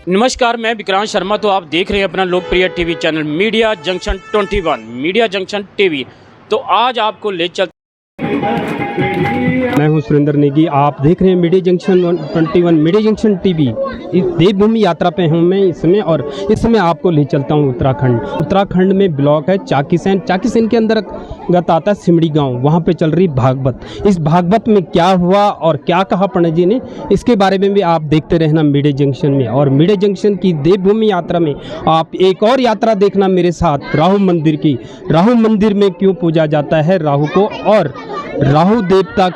नमस्कार, मैं विक्रांत शर्मा। तो आप देख रहे हैं अपना लोकप्रिय TV channel media junction 21 media junction TV. तो आज आपको ले चल मैं हूं सुरेंद्र नेगी। आप देख रहे हैं media junction 21 media junction TV. इस देवभूमि यात्रा पे हूं मैं इस समय आपको ले चलता हूं उत्तराखंड में ब्लॉक है चाकीसैन के अंतर्गत आता है सिमड़ी गांव। वहां पे चल रही भागवत। इस भागवत में क्या हुआ और क्या कहा पंडित जी ने, इसके बारे में भी आप देखते रहना मीडिया जंक्शन में। और मीडिया जंक्शन की देवभूमि यात्रा में आप एक और यात्रा देखना मेरे साथ, राहु मंदिर की। राहु मंदिर में क्यों पूजा जाता है राहु को, और राहु देवता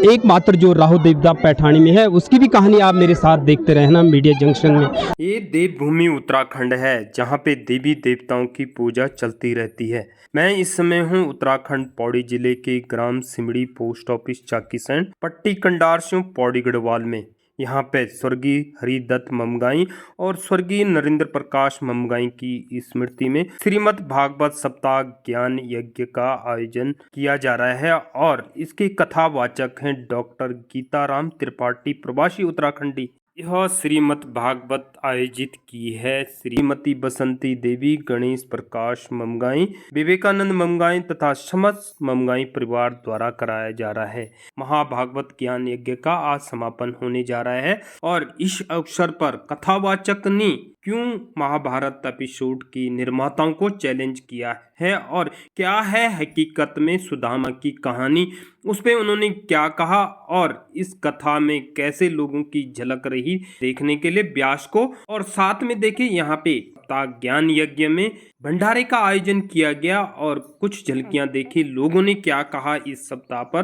एकमात्र जो राहु देवता पैठानी में है, उसकी भी कहानी आप मेरे साथ देखते रहना मीडिया जंक्शन में। ये देवभूमि उत्तराखंड है जहाँ पे देवी देवताओं की पूजा चलती रहती है। मैं इस समय हूँ उत्तराखंड पौड़ी जिले के ग्राम सिमड़ी, पोस्ट ऑफिस चाकीसैन, पट्टी कंडारसियों, पौड़ी गढ़वाल में। यहाँ पे स्वर्गीय हरिदत्त ममगाई और स्वर्गीय नरेंद्र प्रकाश ममगाई की स्मृति में श्रीमद् भागवत सप्ताह ज्ञान यज्ञ का आयोजन किया जा रहा है। और इसके कथावाचक हैं डॉक्टर गीताराम त्रिपाठी, प्रवासी उत्तराखंडी। यह श्रीमद् भागवत आयोजित की है श्रीमती बसंती देवी, गणेश प्रकाश ममगाई, विवेकानंद ममगाई तथा समस्त ममगाई परिवार द्वारा कराया जा रहा है। महाभागवत ज्ञान यज्ञ का आज समापन होने जा रहा है और इस अवसर पर कथावाचक ने क्यों महाभारत एपिसोड की निर्माताओं को चैलेंज किया है और क्या है हकीकत में सुदामा की कहानी, उस पे उन्होंने क्या कहा और इस कथा में कैसे लोगों की झलक रही, देखने के लिए व्यास को। और साथ में देखें यहाँ पे ज्ञान यज्ञ में भंडारे का आयोजन किया गया और कुछ झलकियां देखी लोगों ने क्या कहा इस सप्ताह पर।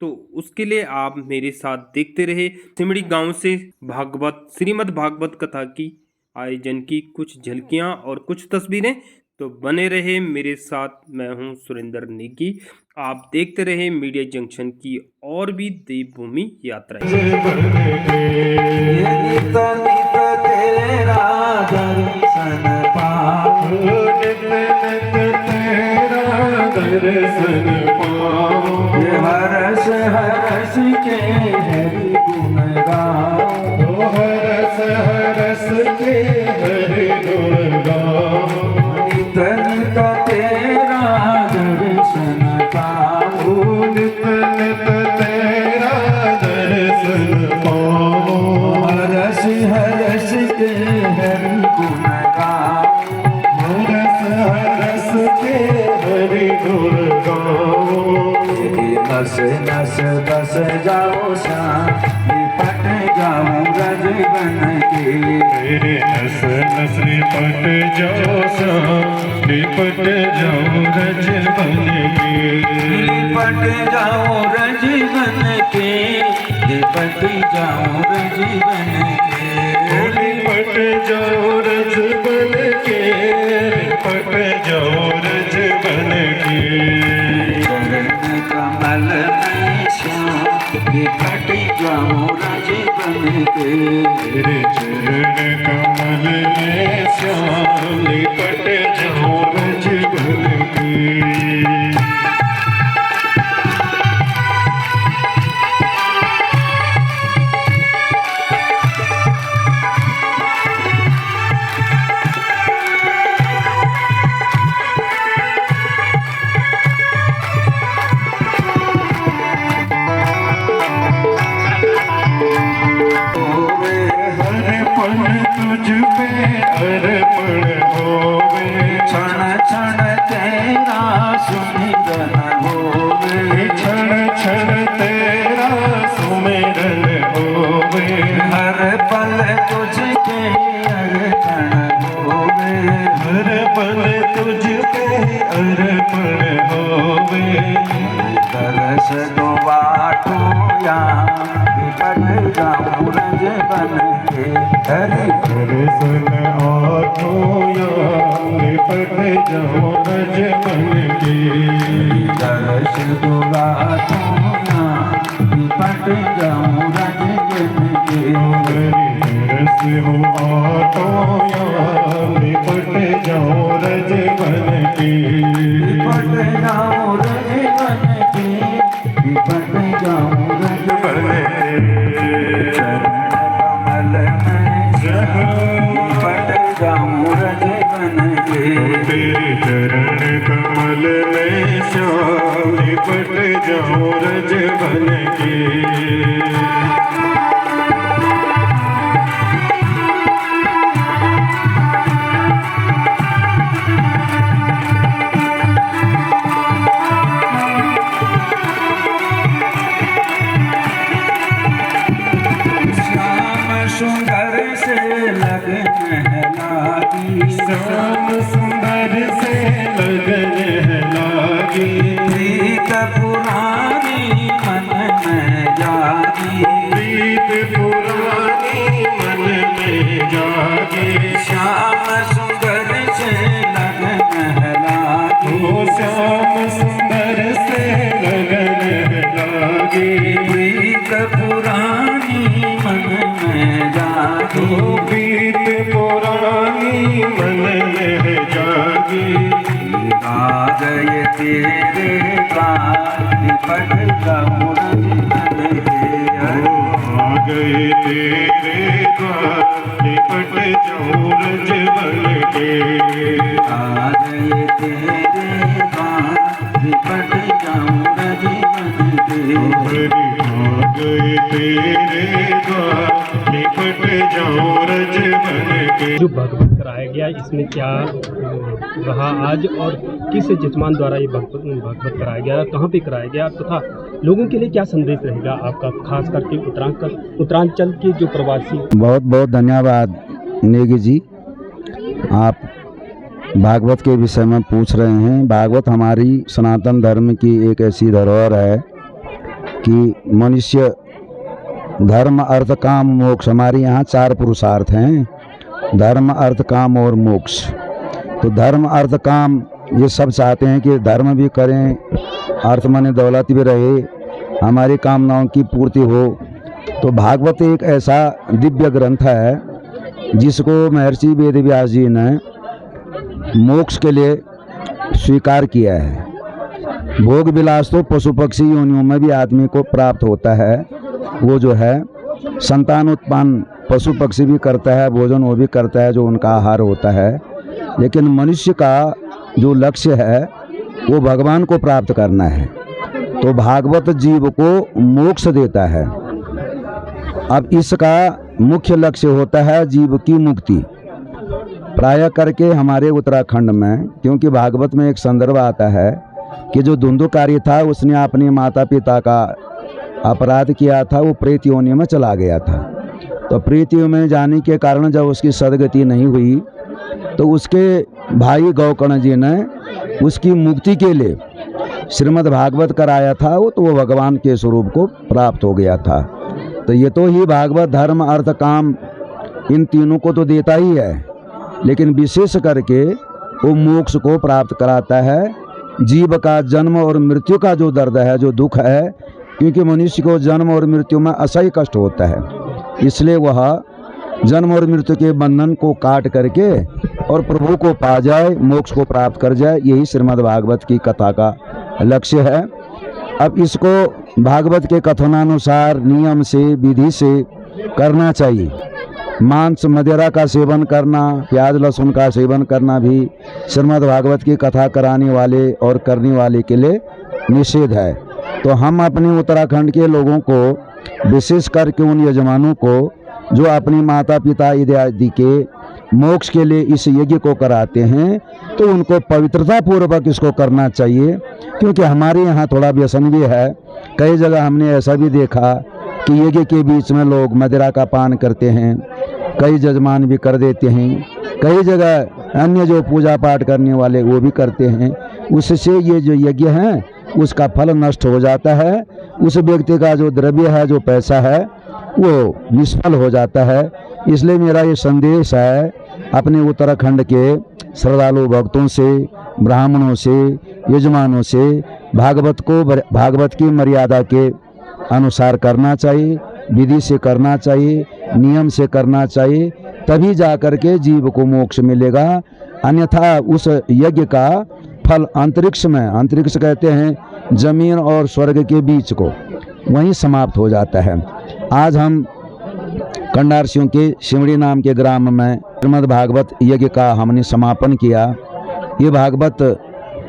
तो उसके लिए आप मेरे साथ देखते रहे सिमड़ी गांव से भागवत श्रीमद् भागवत कथा की आयोजन की कुछ झलकियां और कुछ तस्वीरें। तो बने रहे मेरे साथ। मैं हूं सुरेंद्र नेगी। आप देखते रहे मीडिया जंक्शन की और भी देवभूमि यात्राएं। हरस हरस के हरि गुण गाओ, हरस हरस के हरि गुण गाओ। नित नित तेरा दर्शन पाओ, नित नित तेरा दर्शन पाओ। हरस हरस के हरि गुण गाओ, हरस हरस के हरि गुण गाओ। नस नस बस जाओ श्याम, लिपट जाओ रज बन के। मेरे नस नस लिपट जाओ श्याम, लिपट जाओ रज बन के। लिपट जाओ रज बन के, लिपट जाओ रज बन के। लिपट जाओ रज बन के, लिपट जाओ रज बन के। कमल में श्याम, लिपट जाओ रज बन के। तेरे चरण कमल में श्याम, लिपट जाओ रज बन के। तुझ पे अर्पण होवे, क्षण क्षण तेरा सुमिरन होवे। क्षण क्षण तेरा सुमिरन होवे। हर पल तुझके अर्पण होवे, हर पल तुझके अर्पण होवे। तरस दो बाटो या लिपट जाऊं रज बन के। हरि दर्शन आठो या लिपट जाऊं रज बन के। दर्श दो बाटो या लिपट जाऊं रज बन के। दर्श हो आठो या लिपट जाऊं रज बन के। लिपट जाऊं रज बन के, लिपट जाऊं रज बन के। चरण कमल में पल में श्याम लिपट जाऊं रज बन के। सुंदर से लगन है लागी, श्याम सुंदर से लगन है लागी, प्रीत पुरानी मन में जागी, प्रीत पुरानी मन में जागी। श्याम सुंदर से लगन है लागी, ओ श्याम सुंदर से लगन है लागी, प्रीत पुरानी मन में जागी, ओ प्रीत पुरानी मन में जागी। आ गए तेरे द्वार लिपट जाऊं रज बन के। आ गए तेरे द्वार लिपट जाऊं रज बन के। आ गए तेरे द्वार लिपट जाऊं रज बन के। हरि आ गए तेरे द्वार लिपट जाऊं रज बन के। जो भागवत कराया गया इसमें क्या रहा आज और किस जजमान द्वारा ये भागवत कराया गया, कहाँ पे कराया गया तथा लोगों के लिए क्या संदेश रहेगा आपका, खास करके उत्तरांचल के जो प्रवासी। बहुत बहुत धन्यवाद नेगी जी, आप भागवत के विषय में पूछ रहे हैं। भागवत हमारी सनातन धर्म की एक ऐसी धरोहर है कि मनुष्य धर्म अर्थ काम मोक्ष, हमारे यहाँ 4 पुरुषार्थ हैं, धर्म अर्थ काम और मोक्ष। तो धर्म अर्थ काम ये सब चाहते हैं कि धर्म भी करें, अर्थ माने दौलत भी रहे, हमारी कामनाओं की पूर्ति हो। तो भागवत एक ऐसा दिव्य ग्रंथ है जिसको महर्षि वेदव्यास जी ने मोक्ष के लिए स्वीकार किया है। भोग विलास तो पशु पक्षी योनियों में भी आदमी को प्राप्त होता है, वो जो है संतान उत्पन्न पशु पक्षी भी करता है, भोजन वो भी करता है जो उनका आहार होता है। लेकिन मनुष्य का जो लक्ष्य है वो भगवान को प्राप्त करना है। तो भागवत जीव को मोक्ष देता है। अब इसका मुख्य लक्ष्य होता है जीव की मुक्ति। प्राय करके हमारे उत्तराखंड में, क्योंकि भागवत में एक संदर्भ आता है कि जो धुंधुकारी था उसने अपने माता पिता का अपराध किया था, वो प्रेत योनि में चला गया था। तो प्रेत योनि में जाने के कारण जब उसकी सदगति नहीं हुई तो उसके भाई गौकर्ण जी ने उसकी मुक्ति के लिए श्रीमद् भागवत कराया था, तो वो भगवान के स्वरूप को प्राप्त हो गया था। तो ये तो ही भागवत धर्म अर्थ काम इन तीनों को तो देता ही है, लेकिन विशेष करके वो मोक्ष को प्राप्त कराता है। जीव का जन्म और मृत्यु का जो दर्द है, जो दुख है, क्योंकि मनुष्य को जन्म और मृत्यु में असह्य कष्ट होता है, इसलिए वह जन्म और मृत्यु के बंधन को काट करके और प्रभु को पा जाए, मोक्ष को प्राप्त कर जाए, यही श्रीमद् भागवत की कथा का लक्ष्य है। अब इसको भागवत के कथनानुसार नियम से विधि से करना चाहिए। मांस मदिरा का सेवन करना, प्याज लहसुन का सेवन करना भी श्रीमद् भागवत की कथा कराने वाले और करने वाले के लिए निषेध है। तो हम अपने उत्तराखंड के लोगों को, विशेष करके उन यजमानों को जो अपने माता पिता इत्यादि के मोक्ष के लिए इस यज्ञ को कराते हैं, तो उनको पवित्रता पूर्वक इसको करना चाहिए। क्योंकि हमारे यहाँ थोड़ा व्यसन भी है, कई जगह हमने ऐसा भी देखा कि यज्ञ के बीच में लोग मदिरा का पान करते हैं, कई जजमान भी कर देते हैं, कई जगह अन्य जो पूजा पाठ करने वाले वो भी करते हैं। उससे ये जो यज्ञ है उसका फल नष्ट हो जाता है, उस व्यक्ति का जो द्रव्य है, जो पैसा है, वो निष्फल हो जाता है। इसलिए मेरा ये संदेश है अपने उत्तराखंड के श्रद्धालु भक्तों से, ब्राह्मणों से, यजमानों से, भागवत की मर्यादा के अनुसार करना चाहिए, विधि से करना चाहिए, नियम से करना चाहिए, तभी जा कर के जीव को मोक्ष मिलेगा। अन्यथा उस यज्ञ का फल अंतरिक्ष में, अंतरिक्ष कहते हैं जमीन और स्वर्ग के बीच को, वहीं समाप्त हो जाता है। आज हम कंडारसियों के शिमड़ी नाम के ग्राम में श्रीमद् भागवत यज्ञ का हमने समापन किया। ये भागवत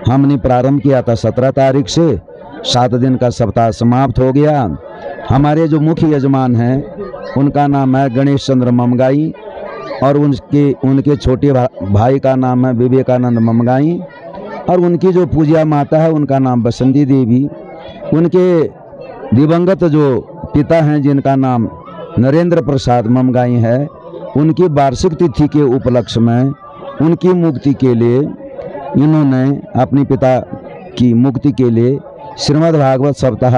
हमने प्रारंभ किया था 17 तारीख से, 7 दिन का सप्ताह समाप्त हो गया। हमारे जो मुख्य यजमान हैं उनका नाम है गणेश चंद्र ममगाई और उनके छोटे भाई का नाम है विवेकानंद ममगाई और उनकी जो पूज्या माता है उनका नाम बसंती देवी। उनके दिवंगत जो पिता हैं जिनका नाम नरेंद्र प्रसाद ममगाई है, उनकी वार्षिक तिथि के उपलक्ष्य में उनकी मुक्ति के लिए इन्होंने अपने पिता की मुक्ति के लिए श्रीमद् भागवत सप्ताह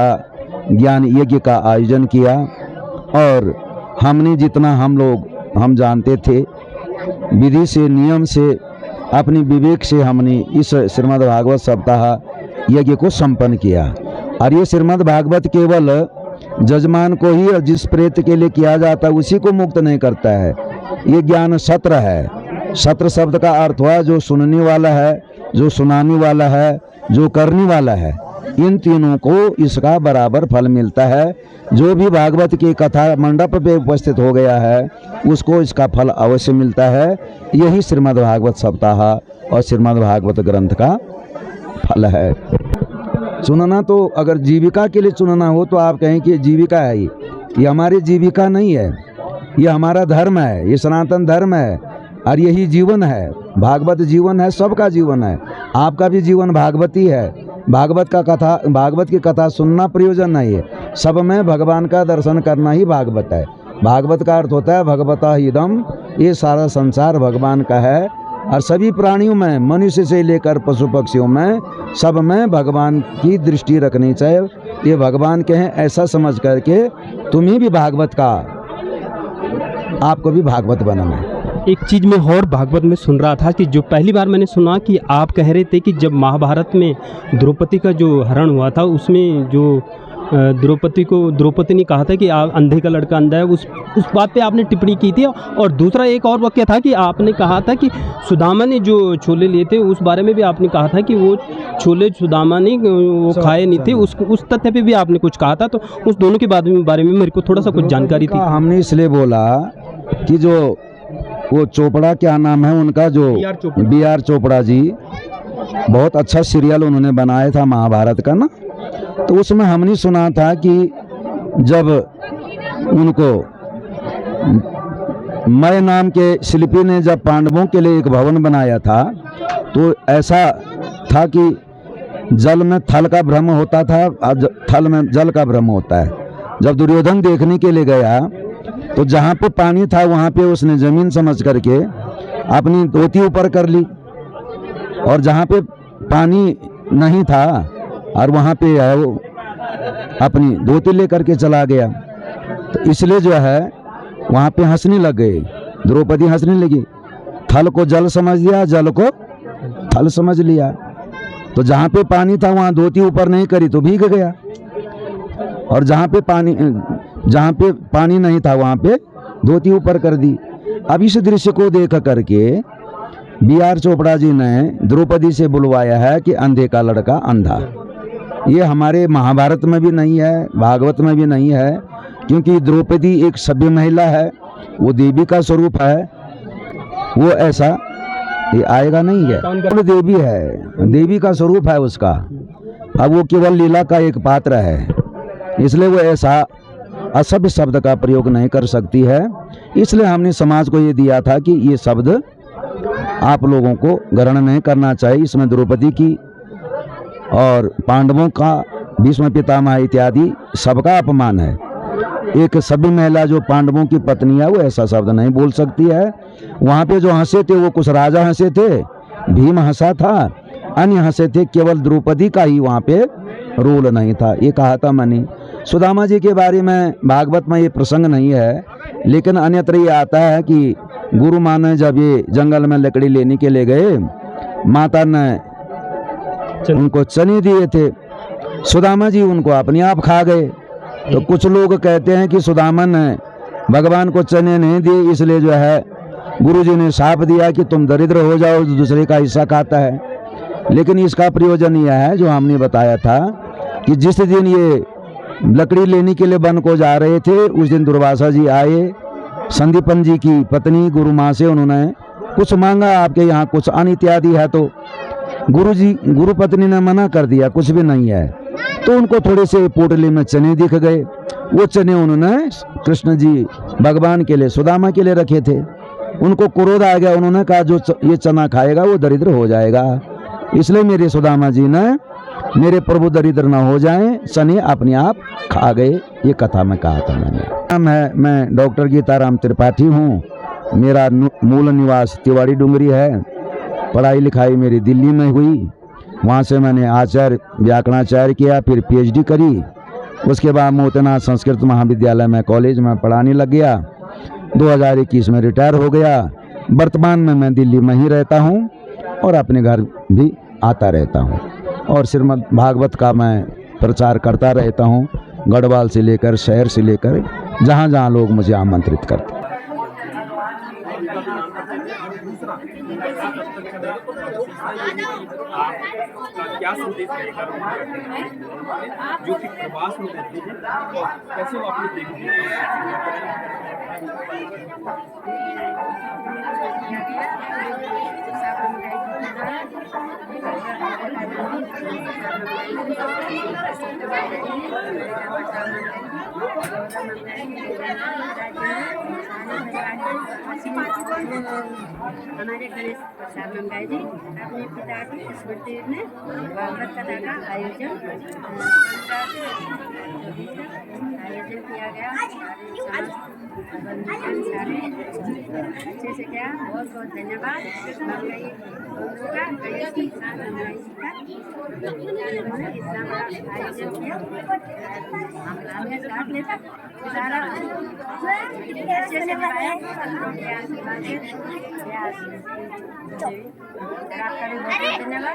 ज्ञान यज्ञ का आयोजन किया। और हमने जितना हम जानते थे विधि से नियम से अपनी विवेक से हमने इस श्रीमद् भागवत सप्ताह यज्ञ को संपन्न किया। और ये श्रीमद् भागवत केवल जजमान को ही और जिस प्रेत के लिए किया जाता है उसी को मुक्त नहीं करता है। ये ज्ञान सत्र है। सत्र शब्द का अर्थ हुआ जो सुनने वाला है, जो सुनाने वाला है, जो करने वाला है। इन तीनों को इसका बराबर फल मिलता है। जो भी भागवत की कथा मंडप पे उपस्थित हो गया है उसको इसका फल अवश्य मिलता है। यही श्रीमद् भागवत सप्ताह और श्रीमद् भागवत ग्रंथ का फल है। चुनना तो अगर जीविका के लिए चुनना हो तो आप कहें कि जीविका है, ये हमारी जीविका नहीं है, ये हमारा धर्म है, ये सनातन धर्म है और यही जीवन है। भागवत जीवन है, सबका जीवन है। आपका भी जीवन भागवती है। भागवत की कथा सुनना प्रयोजन नहीं है, सब में भगवान का दर्शन करना ही भागवत है। भागवत का अर्थ होता है भगवता इदम, ये सारा संसार भगवान का है। और सभी प्राणियों में, मनुष्य से लेकर पशु पक्षियों में, सब में भगवान की दृष्टि रखनी चाहिए। ये भगवान के हैं ऐसा समझ करके तुम्हें भी भागवत का, आपको भी भागवत बनना है। एक चीज़ मैं और भागवत में सुन रहा था कि जो पहली बार मैंने सुना कि आप कह रहे थे कि जब महाभारत में द्रौपदी का जो हरण हुआ था उसमें जो द्रौपदी ने कहा था कि आप अंधे का लड़का अंधा है, उस बात पे आपने टिप्पणी की थी। और दूसरा एक और वाक्य था कि आपने कहा था कि सुदामा ने जो छोले लिए थे उस बारे में भी आपने कहा था कि वो छोले सुदामा ने वो खाए नहीं थे, उस तथ्य पे भी आपने कुछ कहा था। तो उस दोनों के बारे में मेरे को थोड़ा सा कुछ जानकारी थी। हमने इसलिए बोला कि जो वो चोपड़ा, क्या नाम है उनका, जो बी.आर. चोपड़ा जी, बहुत अच्छा सीरियल उन्होंने बनाया था महाभारत का ना। तो उसमें हमने सुना था कि जब उनको मय नाम के शिल्पी ने जब पांडवों के लिए एक भवन बनाया था तो ऐसा था कि जल में थल का भ्रम होता था, थल में जल का भ्रम होता है। जब दुर्योधन देखने के लिए गया तो जहाँ पे पानी था वहाँ पे उसने जमीन समझ करके अपनी धोती ऊपर कर ली, और जहाँ पे पानी नहीं था और वहाँ पे है वो अपनी धोती लेकर के चला गया। तो इसलिए जो है वहाँ पे हंसने लग गए, द्रौपदी हंसने लगी। थल को जल समझ लिया, जल को थल समझ लिया। तो जहाँ पे पानी था वहाँ धोती ऊपर नहीं करी तो भीग गया, और जहाँ पे पानी नहीं था वहाँ पे धोती ऊपर कर दी। अब इस दृश्य को देख करके बी.आर. चोपड़ा जी ने द्रौपदी से बुलवाया है कि अंधे का लड़का अंधा। ये हमारे महाभारत में भी नहीं है, भागवत में भी नहीं है, क्योंकि द्रौपदी एक सभ्य महिला है, वो देवी का स्वरूप है। वो ऐसा ये आएगा नहीं है, वो देवी है, देवी का स्वरूप है उसका। अब वो केवल लीला का एक पात्र है, इसलिए वो ऐसा असभ्य शब्द का प्रयोग नहीं कर सकती है। इसलिए हमने समाज को ये दिया था कि ये शब्द आप लोगों को ग्रहण नहीं करना चाहिए। इसमें द्रौपदी की और पांडवों का, भीष्म पितामह इत्यादि सबका अपमान है। एक सभ्य महिला जो पांडवों की पत्नी है वो ऐसा शब्द नहीं बोल सकती है। वहाँ पे जो हंसे थे वो कुछ राजा हंसे थे, भीम हंसा था, अन्य हंसे थे, केवल द्रौपदी का ही वहाँ पे रोल नहीं था। ये कहा था मैंने। सुदामा जी के बारे में भागवत में ये प्रसंग नहीं है, लेकिन अन्यत्र ये आता है कि गुरु माँ ने जब ये जंगल में लकड़ी लेने के लिए गए, माता ने उनको चने दिए थे, सुदामा जी उनको अपने आप खा गए। तो कुछ लोग कहते हैं कि सुदामा ने भगवान को चने नहीं दिए, इसलिए जो है गुरुजी ने शाप दिया कि तुम दरिद्र हो जाओ, दूसरे का हिस्सा खाता है। लेकिन इसका प्रयोजन यह है जो हमने बताया था कि जिस दिन ये लकड़ी लेने के लिए वन को जा रहे थे उस दिन दुर्वासा जी आए, संदीपन जी की पत्नी गुरु माँ से उन्होंने कुछ मांगा, आपके यहाँ कुछ अन्न इत्यादि है तो गुरु पत्नी ने मना कर दिया, कुछ भी नहीं है। तो उनको थोड़े से पोटली में चने दिख गए। वो चने उन्होंने कृष्ण जी भगवान के लिए, सुदामा के लिए रखे थे। उनको क्रोध आ गया, उन्होंने कहा जो ये चना खाएगा वो दरिद्र हो जाएगा। इसलिए मेरे सुदामा जी ने, मेरे प्रभु दरिद्र न हो जाएं, चने अपने आप खा गए। ये कथा में कहा था मैंने। मैं डॉक्टर गीताराम त्रिपाठी हूँ। मेरा मूल निवास तिवाड़ी डुंगरी है। पढ़ाई लिखाई मेरी दिल्ली में हुई। वहाँ से मैंने आचार्य व्याकरणाचार्य किया, फिर PhD करी। उसके बाद मोतीनाथ संस्कृत महाविद्यालय में कॉलेज में पढ़ाने लग गया। 2021 में रिटायर हो गया। वर्तमान में मैं दिल्ली में ही रहता हूँ और अपने घर भी आता रहता हूँ और श्रीमद् भागवत का मैं प्रचार करता रहता हूँ, गढ़वाल से लेकर शहर से लेकर जहाँ जहाँ लोग मुझे आमंत्रित करते हैं। क्या संदेश रहेगा जो कि प्रवास में रहते हैं और कैसे वो अपने देखते हमारे गणेश प्रसाद मंगाई जी अपने पिता की स्मृति में भागवत कथा का आयोजन किया गया। सारे अच्छे से क्या, बहुत बहुत धन्यवाद। मंगाई का गणेश प्रसाद मंगाई जी का इतना बड़ा आयोजन किया। हमने साथ में सारा अच्छे से कराया। धन्यवाद।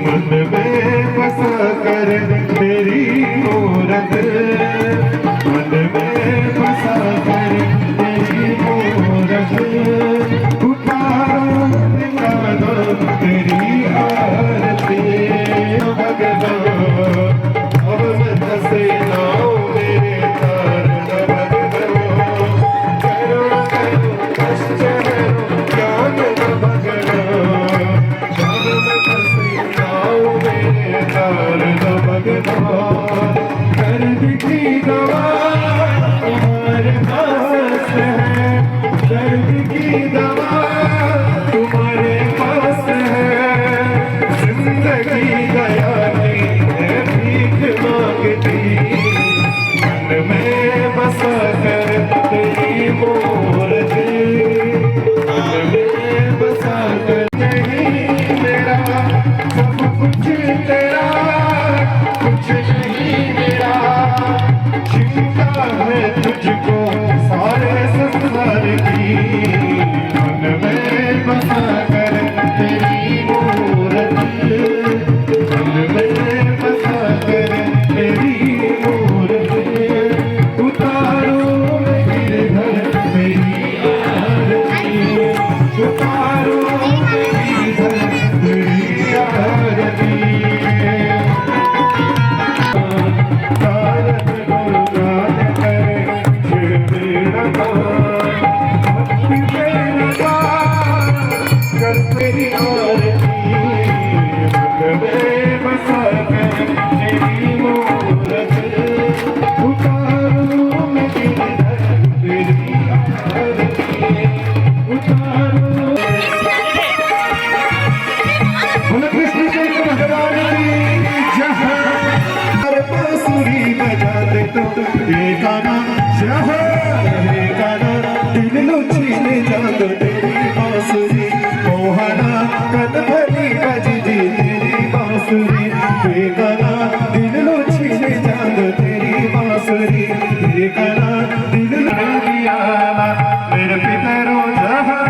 मन में बसा कर तेरी मूरत, मन में बसा कर तेरी मूरत, उतारो निकालो तेरी आरती। भगवान अब मैं धसे नाओ मेरे तार भगवान, करो करो कष्ट करो ज्ञान भगवान, जब मैं धसे नाओ मेरे तार भगवान। दर्द की दवा तुम्हारे पास है, दर्द की दवा तुम्हारे पास है, जिंदगी गया नहीं है भीख मांगती। मन में बसा कर तेरी मूरत, मन में बसा कर नहीं मेरा सब कुछ तेरा, कुछ नहीं मेरा, चिंता है तुझको सारे संसार की। मन में बसा कर तेरी मूरत, मन में बसा कर तेरी मूरत, उतारो गिरधर तेरी आरती, उतारो गिरधर तेरी आरती। तारक गुणगान करे छिड़ मेरा गान, भक्ति मेरा गान कर तेरी आरती। मन में बसा कर तेरी मूरत, उतारो मैं गिरधर तेरी आरती, उतारो। बोलो कृष्ण चैतन्य भगवान की जय। बांसुरी बजाते तो ये गाना जहाँ ये गाना दिल लो छीन जानो तेरी बांसुरी, मोहना कन भरी बजी तेरी बांसुरी, ये गाना दिल लो छीन जानो तेरी बांसुरी, ये गाना दिल दिया मेरे पितरों जहाँ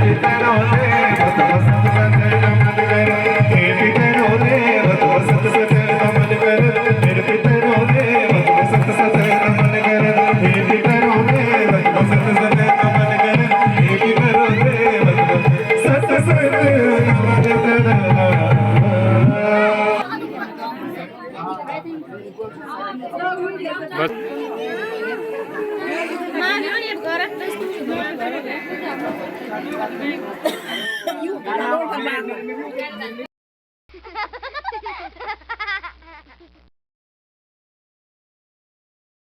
पितरो देवत वसत सत नमन कर हे पितरो देवत वसत सत नमन कर मेरे पितरो देवत वसत सत नमन कर हे पितरो देवत वसत सत नमन कर हे पितरो देवत सत सत नमन कर